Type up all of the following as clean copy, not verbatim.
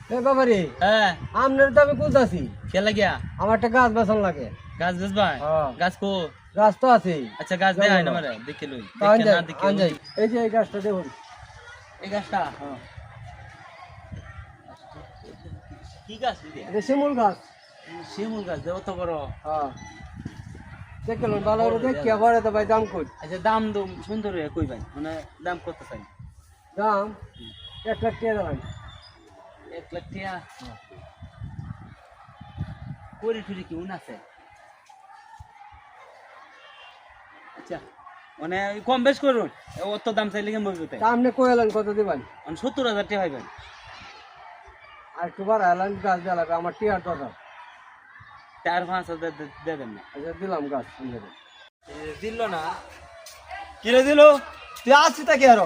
এ বাবারে হ্যাঁ আমনের তো আমি খুঁজতাছি কে লাগিয়া আমার একটা গাছ বেচন লাগে গাছ বেচবাই হ্যাঁ। গাছ কো গাছ তো আছে আচ্ছা গাছ দে আইনা মারে দেখে লই আন দেখে যাই না দেখে আন যাই এই যে এই গাছটা দেখুন এই গাছটা হ্যাঁ। কি গাছ দিদি এটা শিমুল গাছ শিমুল গাছ দে অত বড় হ্যাঁ দেখলেন ভালো করে দেখিয়া পরে তো ভাই দাম কই আচ্ছা দাম দম সুন্দর হয়ে কই ভাই মানে দাম কত চাই দাম 1 লাখ টাকা দাম 1 লাখ টাকা করে টুরি কি উন আছে আচ্ছা মানে কম বেশ করুন অত দাম চাইলে কেমন বলবে তাই তা আপনি কইলেন কত দিবেন মানে 70,000 টাকা পাইবেন আর একটু বাড়াইলেন গাছ দেওয়া লাগবে আমার টিয়ার দরকার 4-5,000 দিয়ে দেন না আচ্ছা দিলাম গাছ আপনাদের দিল না কিরে দিল তুই আসছিস তা কি আর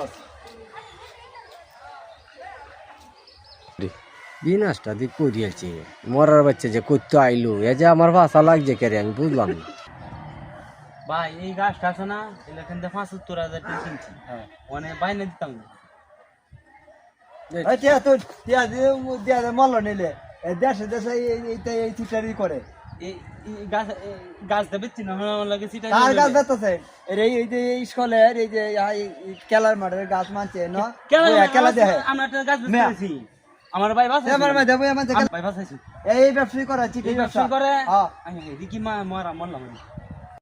বিনাশটা দিয়ে করিয়েছে মরার বাচ্চা যে করতে আইলো এ যে আমার ভাষা লাগছে কে রে আমি বুঝলাম না ভাই এই গাছটা আছে না এখান থেকে 75,000 টাকা কিনছি হ্যাঁ মানে বাইনে দিতাম না এই টিয়া দিয়া মল্ল নিলে দেশে দেশে এই চিটারি করে এই গাছ দেবে চিনা আমার লাগে সেটা কার গাছ বেতাছে এই যে স্কুলের এই যে খেলার মাঠের গাছ মানছে না খেলা দেখে আমরা একটা গাছ বেচতেছি আমার ভাই বাস আমার মা দেবো আমার ভাই বাসাইছি এই ব্যবসায়ী করে চিঠি এই ব্যবসা করে হ্যাঁ আমি কি মা মরা মরলাম